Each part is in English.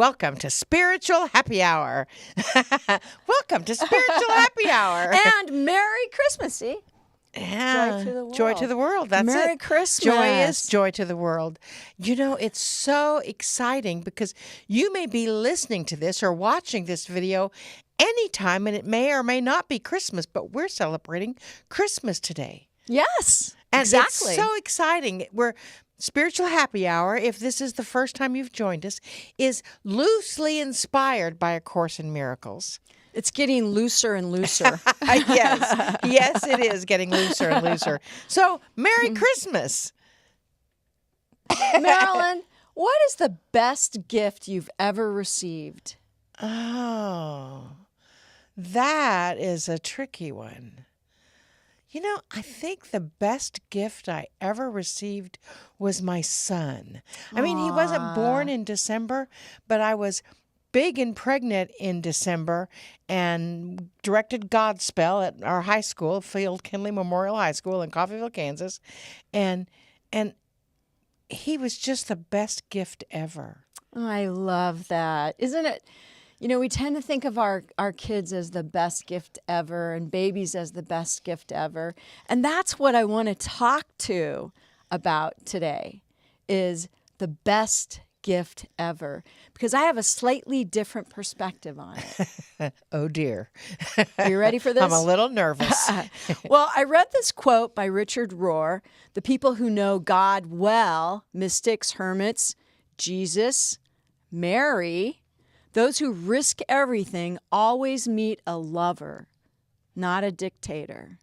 welcome to Spiritual Happy Hour. Welcome to Spiritual Happy Hour. And Merry Christmas, see? Yeah. Joy to the world. Joy to the world. That's Merry it. Christmas. Joy is joy to the world. You know, it's so exciting because you may be listening to this or watching this video anytime, and it may or may not be Christmas, but we're celebrating Christmas today. Yes, And exactly. it's so exciting. We're Spiritual Happy Hour, if this is the first time you've joined us, is loosely inspired by A Course in Miracles. It's getting looser and looser. Yes, it is getting looser and looser. So, Merry Christmas. Marilyn, what is the best gift you've ever received? Oh, that is a tricky one. You know, I think the best gift I ever received was my son. I mean, he wasn't born in December, but I was big and pregnant in December and directed Godspell at our high school, Field Kinley Memorial High School in Coffeyville, Kansas. And he was just the best gift ever. I love that. Isn't it? You know, we tend to think of our kids as the best gift ever and babies as the best gift ever. And that's what I want to talk to about today is the best gift ever, because I have a slightly different perspective on it. Oh, dear. Are you ready for this? I'm a little nervous. Well, I read this quote by Richard Rohr: "The people who know God well, mystics, hermits, Jesus, Mary, those who risk everything always meet a lover, not a dictator."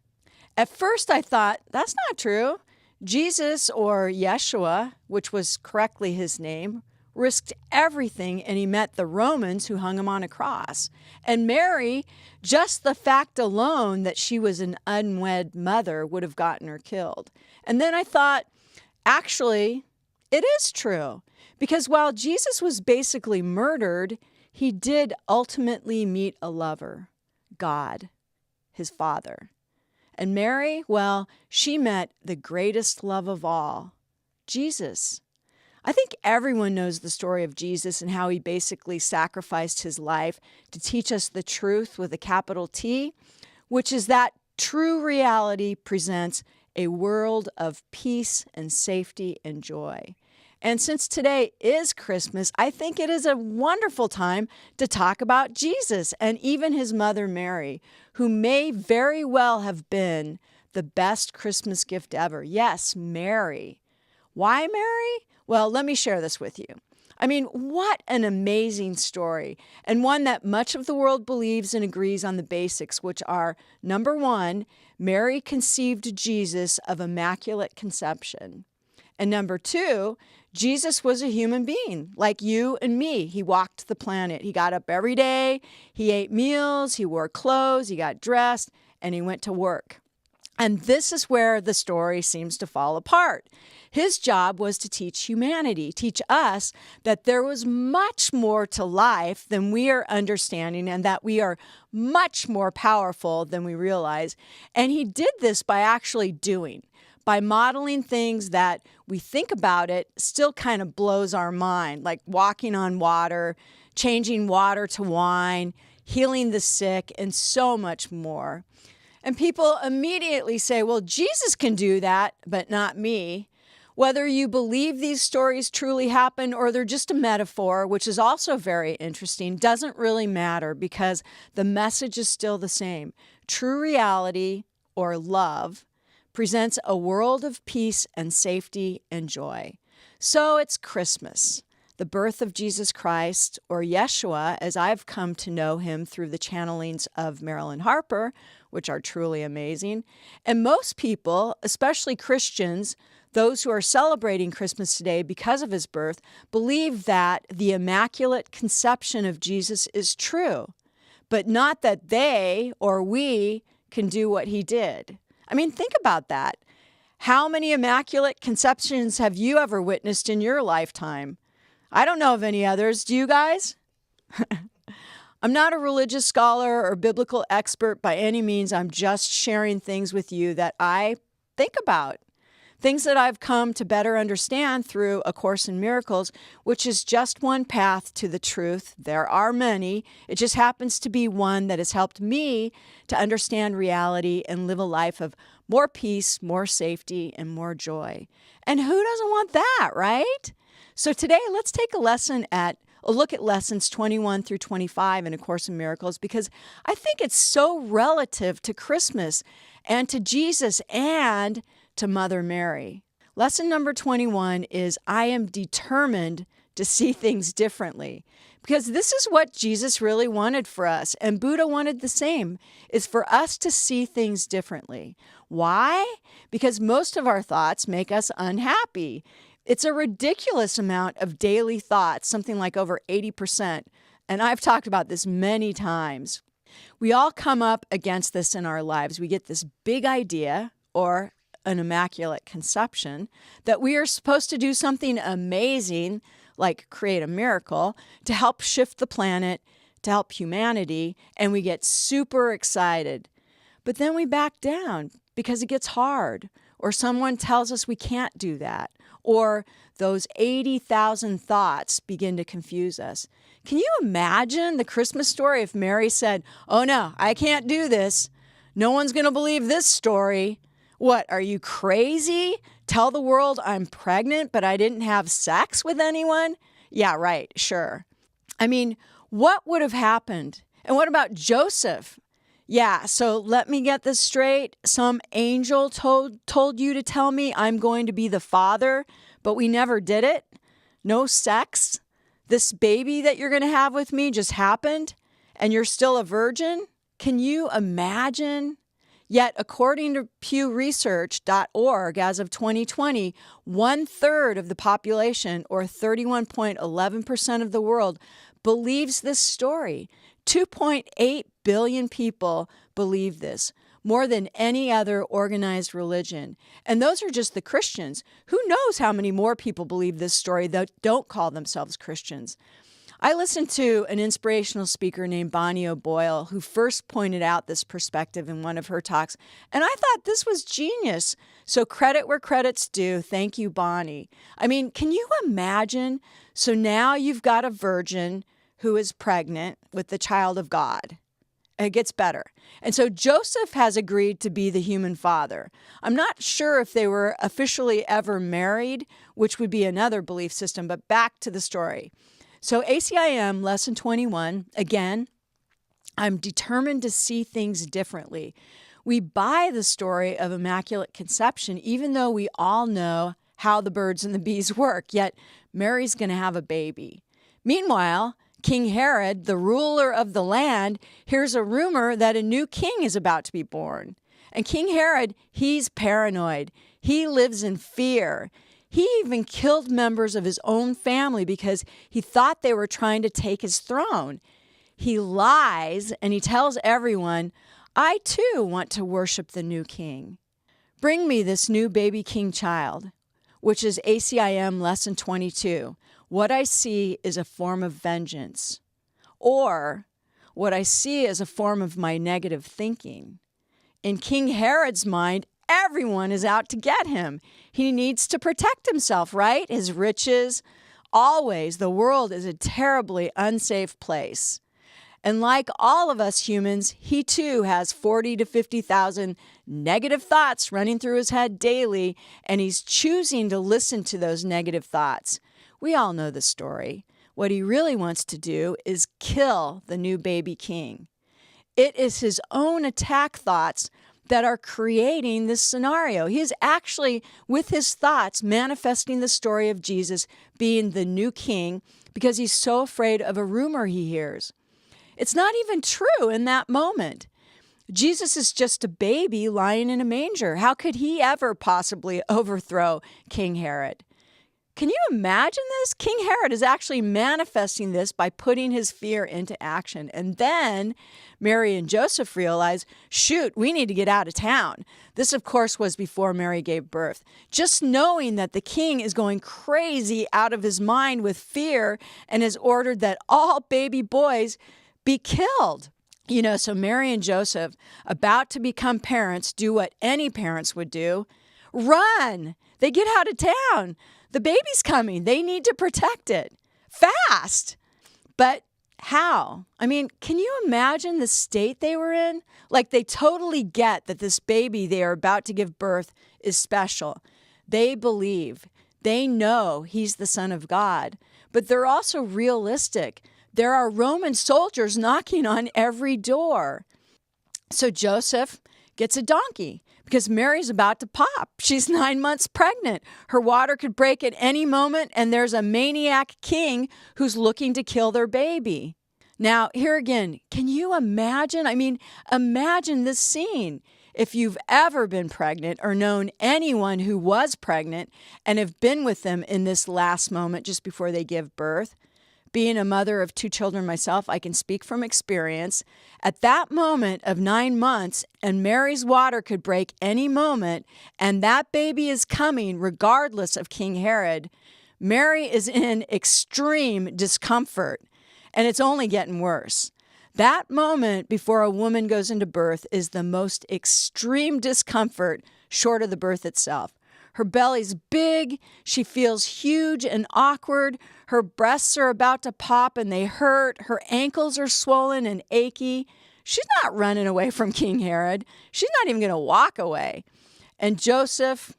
At first I thought, that's not true. Jesus, or Yeshua, which was correctly his name, risked everything and he met the Romans who hung him on a cross. And Mary, just the fact alone that she was an unwed mother would have gotten her killed. And then I thought, actually, it is true. Because while Jesus was basically murdered, he did ultimately meet a lover, God, his Father. And Mary, well, she met the greatest love of all, Jesus. I think everyone knows the story of Jesus and how he basically sacrificed his life to teach us the truth with a capital T, which is that true reality presents a world of peace and safety and joy. And since today is Christmas, I think it is a wonderful time to talk about Jesus and even his mother Mary, who may very well have been the best Christmas gift ever. Yes, Mary. Why Mary? Well, let me share this with you. I mean, what an amazing story, and one that much of the world believes and agrees on the basics, which are, number one, Mary conceived Jesus of immaculate conception. And number two, Jesus was a human being like you and me. He walked the planet. He got up every day. He ate meals. He wore clothes. He got dressed, and he went to work. And this is where the story seems to fall apart. His job was to teach humanity, teach us that there was much more to life than we are understanding and that we are much more powerful than we realize. And he did this by actually doing, by modeling things that we think about it still kind of blows our mind, like walking on water, changing water to wine, healing the sick, and so much more. And people immediately say, well, Jesus can do that, but not me. Whether you believe these stories truly happened or they're just a metaphor, which is also very interesting, doesn't really matter because the message is still the same. True reality, or love, presents a world of peace and safety and joy. So it's Christmas, the birth of Jesus Christ, or Yeshua, as I've come to know him through the channelings of Marilyn Harper, which are truly amazing. And most people, especially Christians, those who are celebrating Christmas today because of his birth, believe that the Immaculate Conception of Jesus is true, but not that they or we can do what he did. I mean, think about that. How many Immaculate Conceptions have you ever witnessed in your lifetime? I don't know of any others. Do you guys? I'm not a religious scholar or biblical expert by any means. I'm just sharing things with you that I think about. Things that I've come to better understand through A Course in Miracles, which is just one path to the truth. There are many. It just happens to be one that has helped me to understand reality and live a life of more peace, more safety, and more joy. And who doesn't want that, right? So today, let's take a look at lessons 21 through 25 in A Course in Miracles, because I think it's so relative to Christmas and to Jesus and to Mother Mary. Lesson number 21 is, I am determined to see things differently. Because this is what Jesus really wanted for us, and Buddha wanted the same, is for us to see things differently. Why? Because most of our thoughts make us unhappy. It's a ridiculous amount of daily thoughts, something like over 80%. And I've talked about this many times. We all come up against this in our lives. We get this big idea, or an immaculate conception, that we are supposed to do something amazing, like create a miracle, to help shift the planet, to help humanity, and we get super excited. But then we back down because it gets hard, or someone tells us we can't do that, or those 80,000 thoughts begin to confuse us. Can you imagine the Christmas story if Mary said, "Oh no, I can't do this. No one's going to believe this story. What, are you crazy? Tell the world I'm pregnant, but I didn't have sex with anyone?" Yeah, right, sure. I mean, what would have happened? And what about Joseph? Yeah, so let me get this straight. Some angel told you to tell me I'm going to be the father, but we never did it? No sex? This baby that you're going to have with me just happened, and you're still a virgin? Can you imagine? Yet, according to PewResearch.org, as of 2020, 1/3 of the population, or 31.11% of the world, believes this story. 2.8 billion people believe this, more than any other organized religion. And those are just the Christians. Who knows how many more people believe this story that don't call themselves Christians? I listened to an inspirational speaker named Bonnie O'Boyle, who first pointed out this perspective in one of her talks, and I thought this was genius. So credit where credit's due. Thank you, Bonnie. I mean, can you imagine? So now you've got a virgin who is pregnant with the child of God. It gets better. And so Joseph has agreed to be the human father. I'm not sure if they were officially ever married, which would be another belief system, but back to the story. So ACIM, lesson 21, again, I'm determined to see things differently. We buy the story of Immaculate Conception, even though we all know how the birds and the bees work, yet Mary's going to have a baby. Meanwhile, King Herod, the ruler of the land, hears a rumor that a new king is about to be born. And King Herod, he's paranoid. He lives in fear. He even killed members of his own family because he thought they were trying to take his throne. He lies and he tells everyone, "I too want to worship the new king. Bring me this new baby king child," which is ACIM lesson 22. What I see is a form of vengeance, or what I see is a form of my negative thinking. In King Herod's mind, everyone is out to get him. He needs to protect himself, right? His riches. Always, the world is a terribly unsafe place. And like all of us humans, he too has 40 to 50,000 negative thoughts running through his head daily, and he's choosing to listen to those negative thoughts. We all know the story. What he really wants to do is kill the new baby king. It is his own attack thoughts that are creating this scenario. He is actually, with his thoughts, manifesting the story of Jesus being the new king because he's so afraid of a rumor he hears. It's not even true in that moment. Jesus is just a baby lying in a manger. How could he ever possibly overthrow King Herod? Can you imagine this? King Herod is actually manifesting this by putting his fear into action. And then Mary and Joseph realize, shoot, we need to get out of town. This, of course, was before Mary gave birth. Just knowing that the king is going crazy out of his mind with fear and has ordered that all baby boys be killed. You know, so Mary and Joseph, about to become parents, do what any parents would do. run. They get out of town. The baby's coming. They need to protect it fast. But how? I mean, can you imagine the state they were in? Like, they totally get that this baby they are about to give birth is special. They believe, they know he's the Son of God, but they're also realistic. There are Roman soldiers knocking on every door. So Joseph gets a donkey because Mary's about to pop. She's 9 months pregnant. Her water could break at any moment, and there's a maniac king who's looking to kill their baby. Now, here again, can you imagine? I mean, imagine this scene. If you've ever been pregnant or known anyone who was pregnant and have been with them in this last moment just before they give birth, being a mother of 2 children myself, I can speak from experience. At that moment of 9 months, and Mary's water could break any moment, and that baby is coming regardless of King Herod, Mary is in extreme discomfort, and it's only getting worse. That moment before a woman goes into birth is the most extreme discomfort short of the birth itself. Her belly's big, she feels huge and awkward, her breasts are about to pop and they hurt, her ankles are swollen and achy. She's not running away from King Herod. She's not even going to walk away. And Joseph,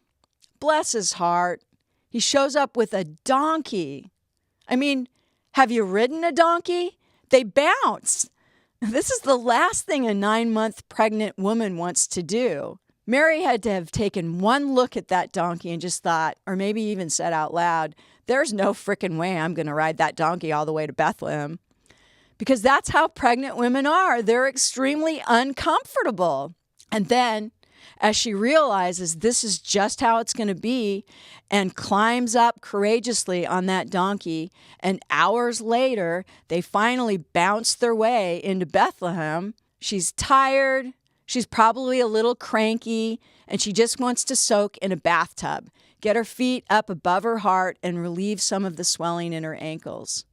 bless his heart, he shows up with a donkey. I mean, have you ridden a donkey? They bounce. This is the last thing a 9-month pregnant woman wants to do. Mary had to have taken one look at that donkey and just thought, or maybe even said out loud, there's no frickin' way I'm going to ride that donkey all the way to Bethlehem. Because that's how pregnant women are. They're extremely uncomfortable. And then, as she realizes this is just how it's going to be and climbs up courageously on that donkey, and hours later, they finally bounce their way into Bethlehem. She's tired. She's probably a little cranky, and she just wants to soak in a bathtub, get her feet up above her heart, and relieve some of the swelling in her ankles.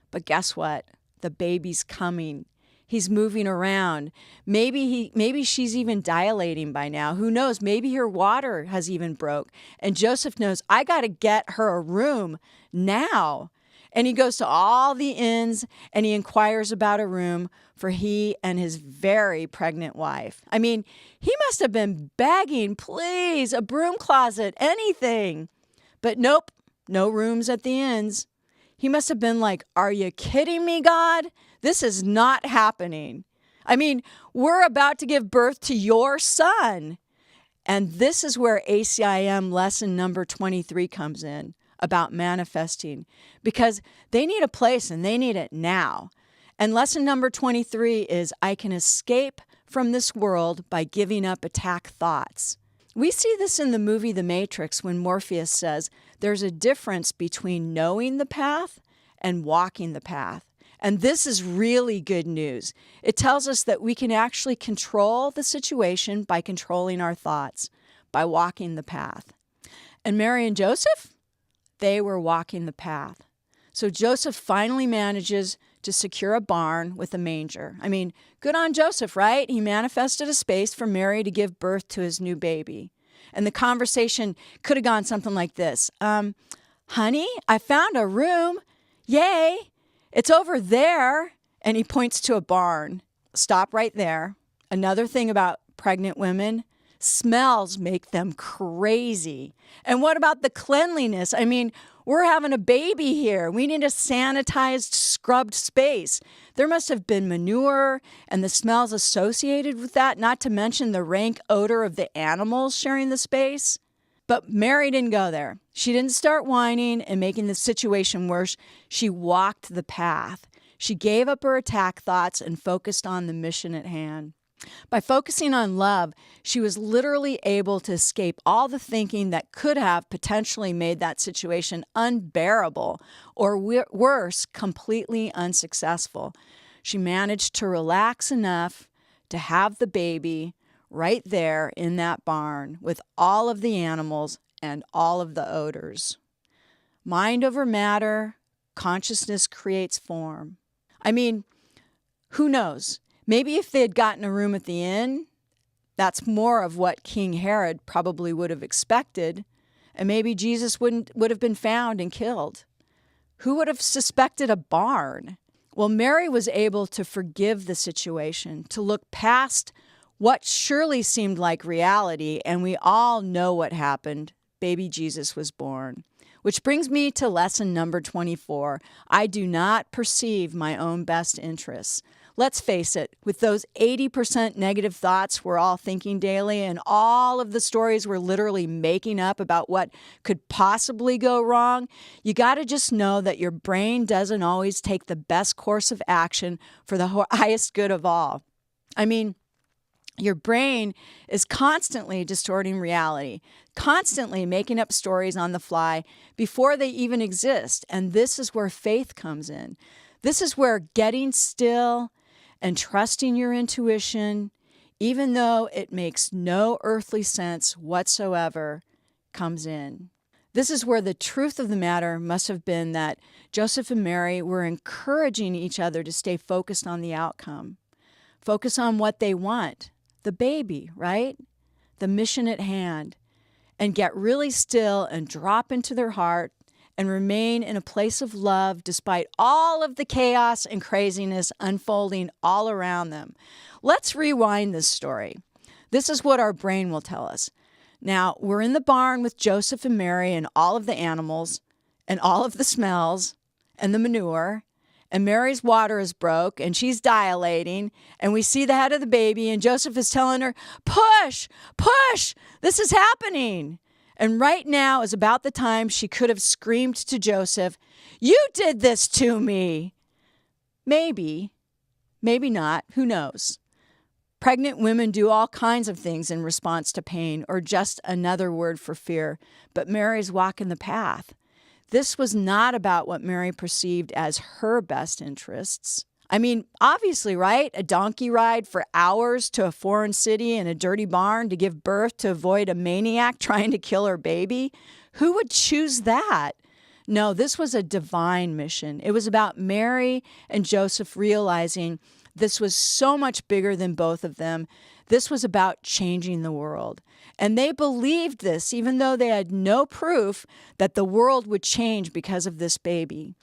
But guess what? The baby's coming. He's moving around. Maybe she's even dilating by now. Who knows? Maybe her water has even broke. And Joseph knows, I got to get her a room now. And he goes to all the inns and he inquires about a room for he and his very pregnant wife. I mean, he must have been begging, please, a broom closet, anything. But nope, no rooms at the inns. He must have been like, are you kidding me, God? This is not happening. I mean, we're about to give birth to your son. And this is where ACIM lesson number 23 comes in, about manifesting, because they need a place and they need it now. And lesson number 23 is, I can escape from this world by giving up attack thoughts. We see this in the movie The Matrix when Morpheus says there's a difference between knowing the path and walking the path. And this is really good news. It tells us that we can actually control the situation by controlling our thoughts, by walking the path. And Mary and Joseph, they were walking the path. So Joseph finally manages to secure a barn with a manger. I mean, good on Joseph, right? He manifested a space for Mary to give birth to his new baby. And the conversation could have gone something like this. Honey, I found a room. Yay. It's over there. And he points to a barn. Stop right there. Another thing about pregnant women, smells make them crazy. And what about the cleanliness? I mean, we're having a baby here. We need a sanitized, scrubbed space. There must have been manure and the smells associated with that, not to mention the rank odor of the animals sharing the space. But Mary didn't go there. She didn't start whining and making the situation worse. She walked the path. She gave up her attack thoughts and focused on the mission at hand. By focusing on love, she was literally able to escape all the thinking that could have potentially made that situation unbearable or worse, completely unsuccessful. She managed to relax enough to have the baby right there in that barn with all of the animals and all of the odors. Mind over matter, consciousness creates form. I mean, who knows? Maybe if they had gotten a room at the inn, That's more of what King Herod probably would have expected, and maybe Jesus would have been found and killed. Who would have suspected a barn? Well, Mary was able to forgive the situation, to look past what surely seemed like reality, and we all know what happened. Baby Jesus was born. Which brings me to lesson number 24. I do not perceive my own best interests. Let's face it, with those 80% negative thoughts we're all thinking daily and all of the stories we're literally making up about what could possibly go wrong, you got to just know that your brain doesn't always take the best course of action for the highest good of all. I mean, your brain is constantly distorting reality, constantly making up stories on the fly before they even exist. And this is where faith comes in. This is where getting still and trusting your intuition, even though it makes no earthly sense whatsoever, comes in. This is where the truth of the matter must have been that Joseph and Mary were encouraging each other to stay focused on the outcome. Focus on what they want, the baby, right? The mission at hand. And get really still and drop into their heart and remain in a place of love despite all of the chaos and craziness unfolding all around them. Let's rewind this story. This is what our brain will tell us. Now, we're in the barn with Joseph and Mary and all of the animals and all of the smells and the manure, and Mary's water is broke and she's dilating, and we see the head of the baby, and Joseph is telling her, push, push, this is happening. And right now is about the time she could have screamed to Joseph, you did this to me. Maybe, maybe not, who knows? Pregnant women do all kinds of things in response to pain, or just another word for fear, but Mary's walking the path. This was not about what Mary perceived as her best interests. I mean, obviously, right? A donkey ride for hours to a foreign city in a dirty barn to give birth to avoid a maniac trying to kill her baby? Who would choose that? No, this was a divine mission. It was about Mary and Joseph realizing this was so much bigger than both of them. This was about changing the world. And they believed this, even though they had no proof that the world would change because of this baby.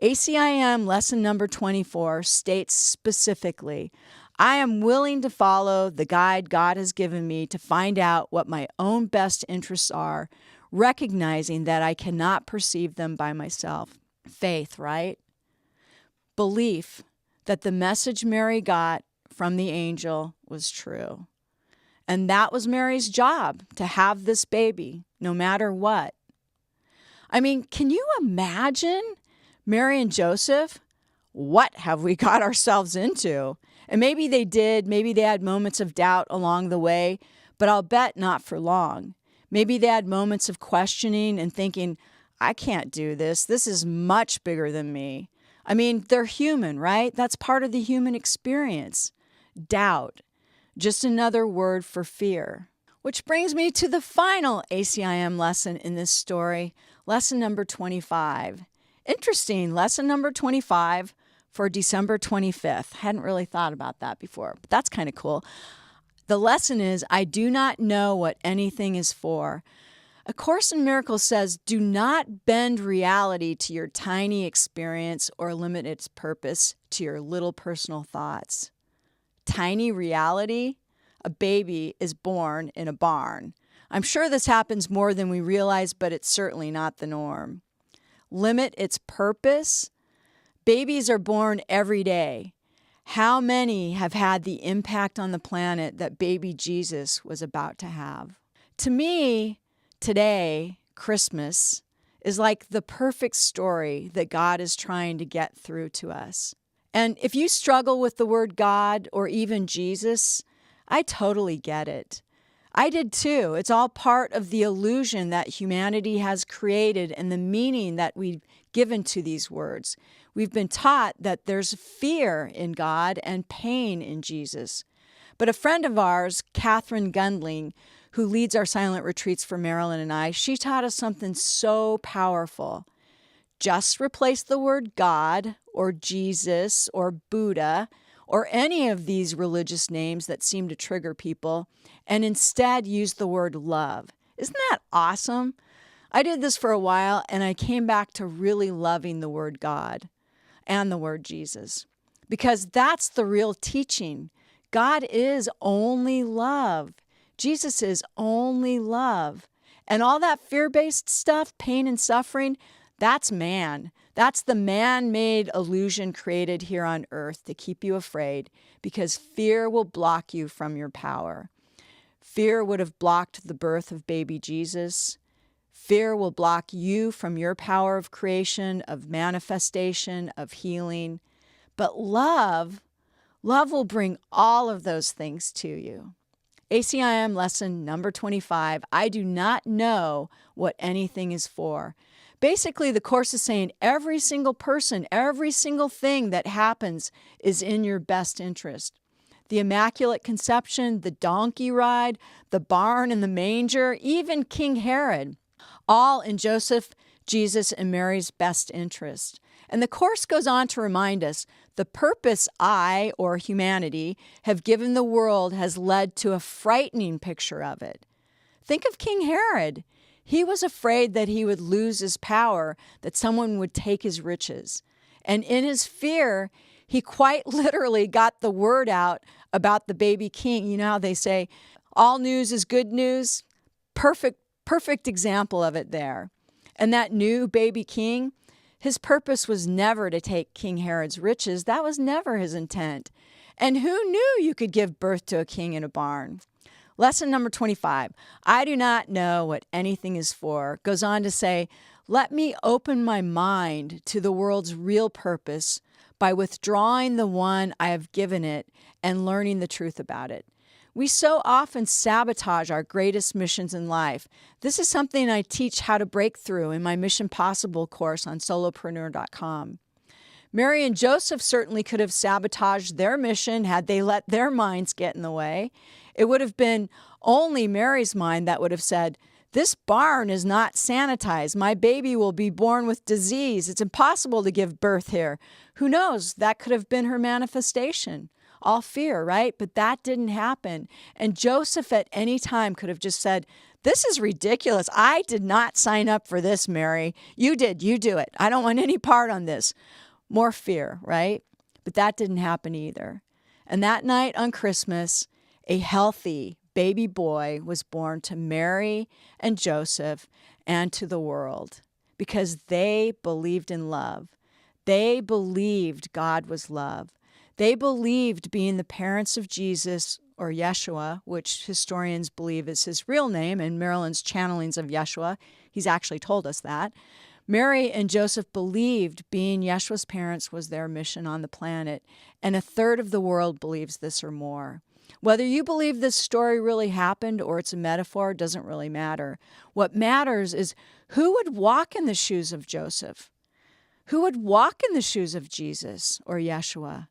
ACIM lesson number 24 states specifically, I am willing to follow the guide God has given me to find out what my own best interests are, recognizing that I cannot perceive them by myself. Faith, right? Belief that the message Mary got from the angel was true. And that was Mary's job, to have this baby, no matter what. I mean, can you imagine Mary and Joseph? What have we got ourselves into? And maybe they did, maybe they had moments of doubt along the way, but I'll bet not for long. Maybe they had moments of questioning and thinking, I can't do this. This is much bigger than me. I mean, they're human, right? That's part of the human experience. Doubt. Just another word for fear. Which brings me to the final ACIM lesson in this story, lesson number 25. Interesting, lesson number 25 for December 25th. Hadn't really thought about that before, but that's kind of cool. The lesson is, I do not know what anything is for. A Course in Miracles says, do not bend reality to your tiny experience or limit its purpose to your little personal thoughts. Tiny reality? A baby is born in a barn. I'm sure this happens more than we realize, but it's certainly not the norm. Limit its purpose? Babies are born every day. How many have had the impact on the planet that baby Jesus was about to have? To me, today, Christmas, is like the perfect story that God is trying to get through to us. And if you struggle with the word God or even Jesus, I totally get it. I did too. It's all part of the illusion that humanity has created and the meaning that we've given to these words. We've been taught that there's fear in God and pain in Jesus. But a friend of ours, Catherine Gundling, who leads our silent retreats for Marilyn and I, she taught us something so powerful. Just replace the word God or Jesus or Buddha or any of these religious names that seem to trigger people, and instead use the word love. Isn't that awesome? I did this for a while, and I came back to really loving the word God and the word Jesus, because that's the real teaching. God is only love. Jesus is only love. And all that fear-based stuff, pain and suffering, that's man. That's the man-made illusion created here on earth to keep you afraid, because fear will block you from your power. Fear would have blocked the birth of baby Jesus. Fear will block you from your power of creation, of manifestation, of healing. But love will bring all of those things to you. ACIM lesson number 25, I do not know what anything is for. Basically, the Course is saying every single person, every single thing that happens is in your best interest. The Immaculate Conception, the donkey ride, the barn and the manger, even King Herod, all in Joseph, Jesus, and Mary's best interest. And the Course goes on to remind us the purpose I, or humanity, have given the world has led to a frightening picture of it. Think of King Herod. He was afraid that he would lose his power, that someone would take his riches. And in his fear, he quite literally got the word out about the baby king. You know how they say, all news is good news? Perfect example of it there. And that new baby king, his purpose was never to take King Herod's riches. That was never his intent. And who knew you could give birth to a king in a barn? Lesson number 25, I do not know what anything is for, goes on to say, let me open my mind to the world's real purpose by withdrawing the one I have given it and learning the truth about it. We so often sabotage our greatest missions in life. This is something I teach how to break through in my Mission Possible course on solopreneur.com. Mary and Joseph certainly could have sabotaged their mission had they let their minds get in the way. It would have been only Mary's mind that would have said, this barn is not sanitized. My baby will be born with disease. It's impossible to give birth here. Who knows? That could have been her manifestation. All fear, right? But that didn't happen. And Joseph at any time could have just said, this is ridiculous. I did not sign up for this, Mary. You did. You do it. I don't want any part on this. More fear, right? But that didn't happen either. And that night on Christmas, a healthy baby boy was born to Mary and Joseph and to the world because they believed in love. They believed God was love. They believed being the parents of Jesus, or Yeshua, which historians believe is his real name, and Marilyn's channelings of Yeshua, he's actually told us that. Mary and Joseph believed being Yeshua's parents was their mission on the planet, and a third of the world believes this or more. Whether you believe this story really happened or it's a metaphor doesn't really matter. What matters is who would walk in the shoes of Joseph? Who would walk in the shoes of Jesus or Yeshua?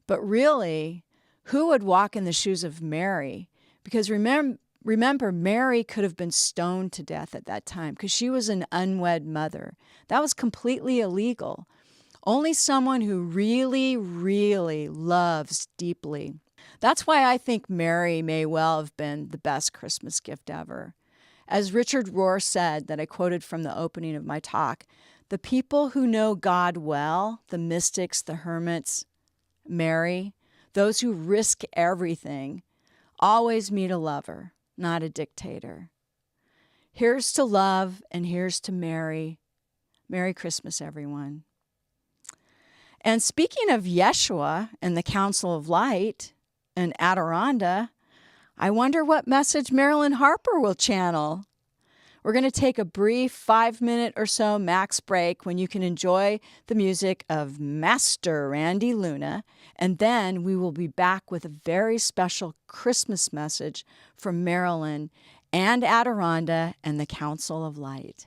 But really, who would walk in the shoes of Mary? Because remember, Mary could have been stoned to death at that time because she was an unwed mother. That was completely illegal. Only someone who really, really loves deeply. That's why I think Mary may well have been the best Christmas gift ever. As Richard Rohr said, that I quoted from the opening of my talk, the people who know God well, the mystics, the hermits, Mary, those who risk everything, always meet a lover, not a dictator. Here's to love and here's to Mary. Merry Christmas, everyone. And speaking of Yeshua and the Council of Light and Adironda, I wonder what message Marilyn Harper will channel. We're going to take a brief 5-minute or so max break when you can enjoy the music of Master Randy Luna, and then we will be back with a very special Christmas message from Marilyn and Adironda and the Council of Light.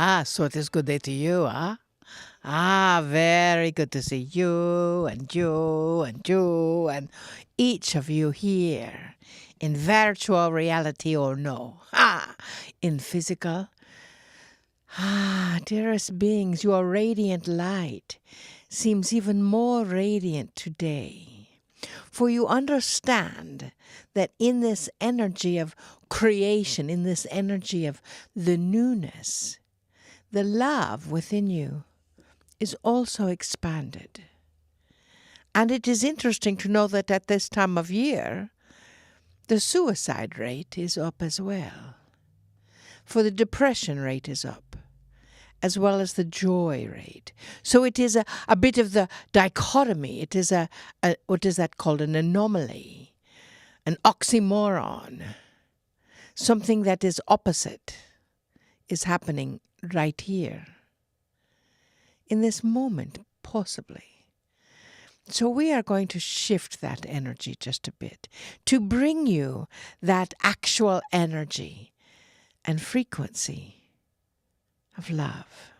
Ah, so it is good day to you, huh? Ah, very good to see you and you and you and each of you here in virtual reality or no. Ah, in physical. Ah, dearest beings, your radiant light seems even more radiant today. For you understand that in this energy of creation, in this energy of the newness, the love within you is also expanded. And it is interesting to know that at this time of year, the suicide rate is up as well. For the depression rate is up, as well as the joy rate. So it is a bit of the dichotomy. It is a what is that called? An anomaly, an oxymoron. Something that is opposite is happening right here, in this moment, possibly. So we are going to shift that energy just a bit to bring you that actual energy and frequency of love.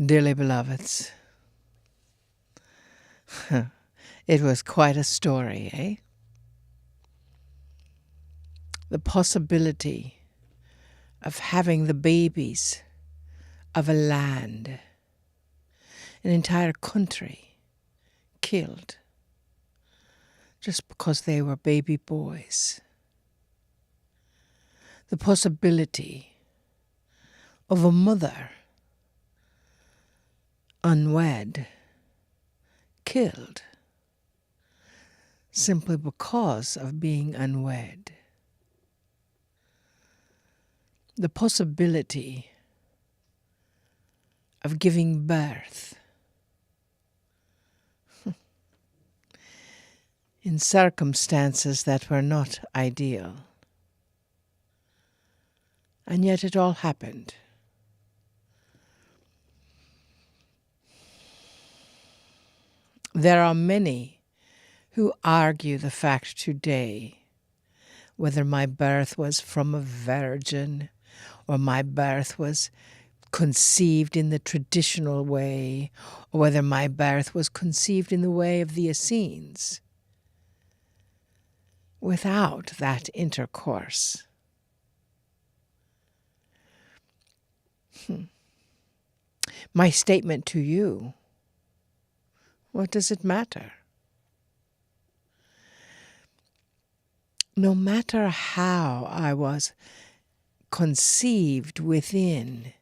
Dearly beloveds, it was quite a story, eh? The possibility of having the babies of a land, an entire country, killed just because they were baby boys. The possibility of a mother, unwed, killed simply because of being unwed. The possibility of giving birth in circumstances that were not ideal. And yet it all happened. There are many who argue the fact today whether my birth was from a virgin or my birth was conceived in the traditional way, or whether my birth was conceived in the way of the Essenes. Without that intercourse. My statement to you, what does it matter? No matter how I was conceived within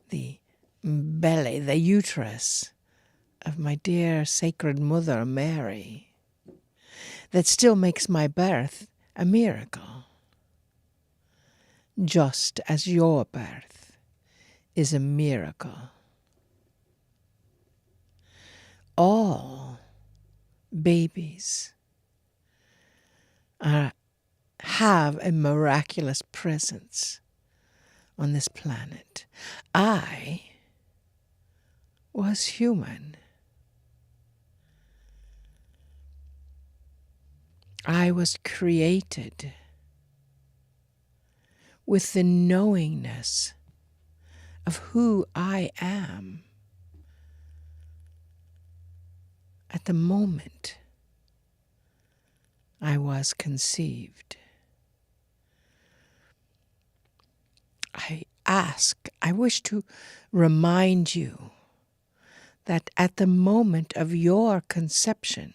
the belly, the uterus of my dear sacred mother Mary, that still makes my birth a miracle. Just as your birth is a miracle. All babies have a miraculous presence on this planet. I was human. I was created with the knowingness of who I am at the moment I was conceived. I wish to remind you that at the moment of your conception,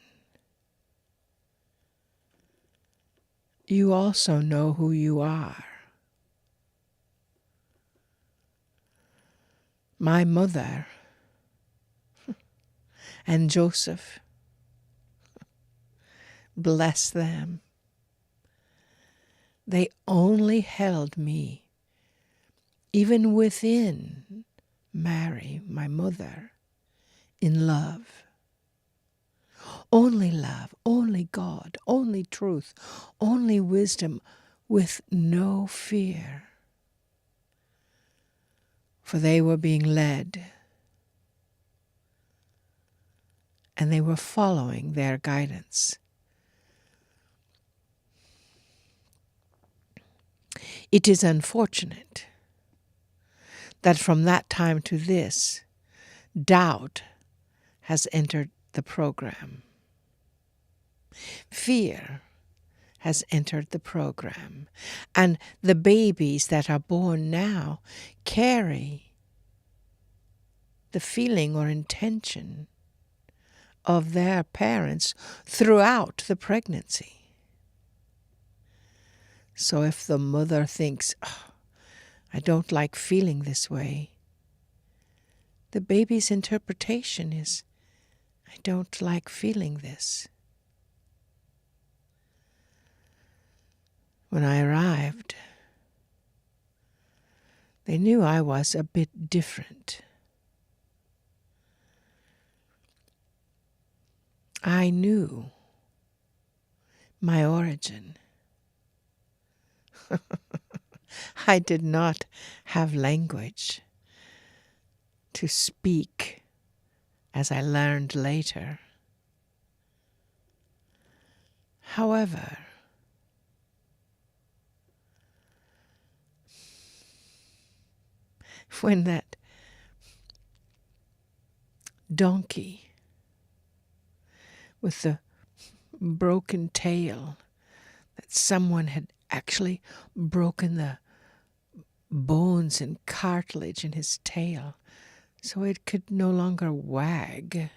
you also know who you are. My mother and Joseph, bless them, they only held me, even within Mary, my mother, in love. Only love, only God, only truth, only wisdom with no fear, for they were being led and they were following their guidance. It is unfortunate that from that time to this, doubt has entered the program. Fear has entered the program. And the babies that are born now carry the feeling or intention of their parents throughout the pregnancy. So if the mother thinks, oh, I don't like feeling this way, the baby's interpretation is, I don't like feeling this. When I arrived, they knew I was a bit different. I knew my origin. I did not have language to speak, as I learned later. However, when that donkey with the broken tail, that someone had actually broken the bones and cartilage in his tail so it could no longer wag,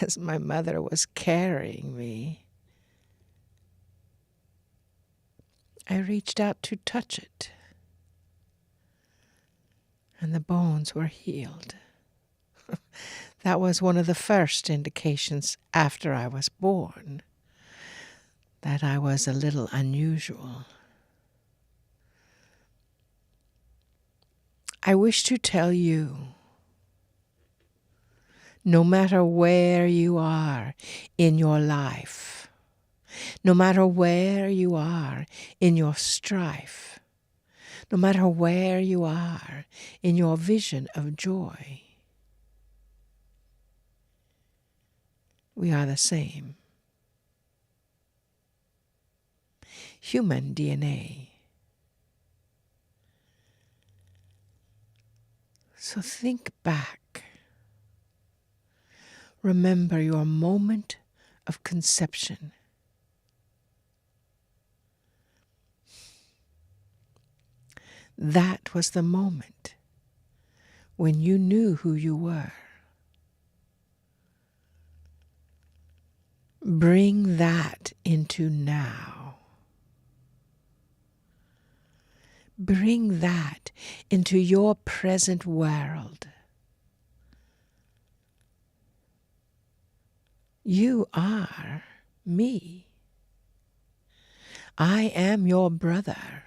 as my mother was carrying me, I reached out to touch it, and the bones were healed. That was one of the first indications after I was born that I was a little unusual. I wish to tell you, no matter where you are in your life, no matter where you are in your strife, no matter where you are in your vision of joy, we are the same. Human DNA. So think back. Remember your moment of conception. That was the moment when you knew who you were. Bring that into now. Bring that into your present world. You are me. I am your brother.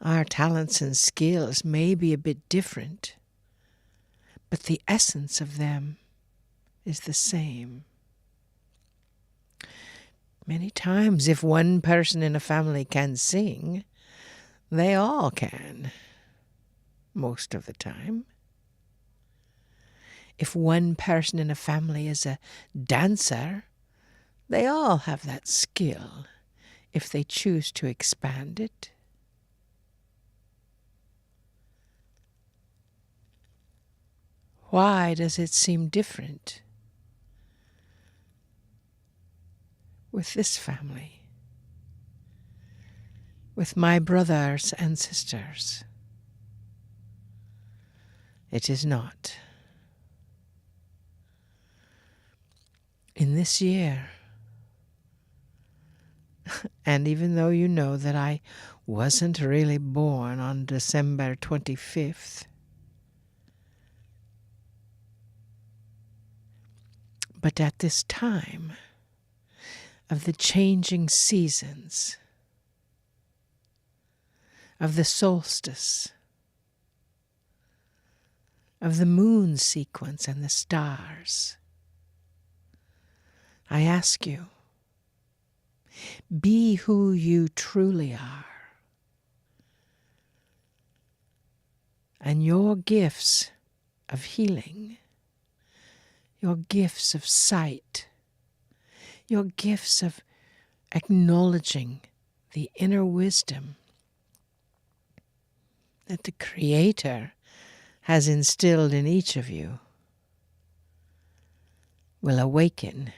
Our talents and skills may be a bit different, but the essence of them is the same. Many times, if one person in a family can sing, they all can, most of the time. If one person in a family is a dancer, they all have that skill if they choose to expand it. Why does it seem different with this family, with my brothers and sisters? It is not. In this year, and even though you know that I wasn't really born on December 25th, but at this time of the changing seasons, of the solstice, of the moon sequence and the stars, I ask you, be who you truly are. And your gifts of healing, your gifts of sight, your gifts of acknowledging the inner wisdom that the Creator has instilled in each of you will awaken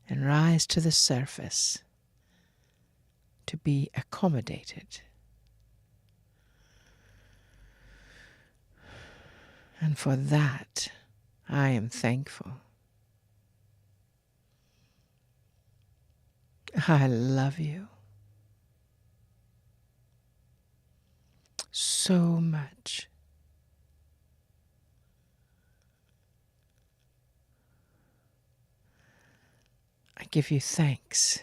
and rise to the surface to be accommodated. And for that, I am thankful. I love you so much. I give you thanks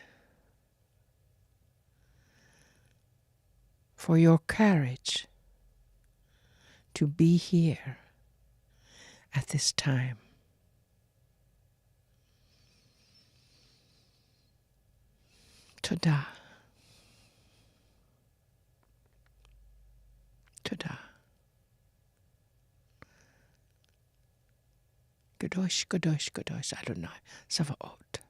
for your courage to be here at this time. Toda. Toda. Kadosh, Kadosh, Kadosh, Adonai, Savaot.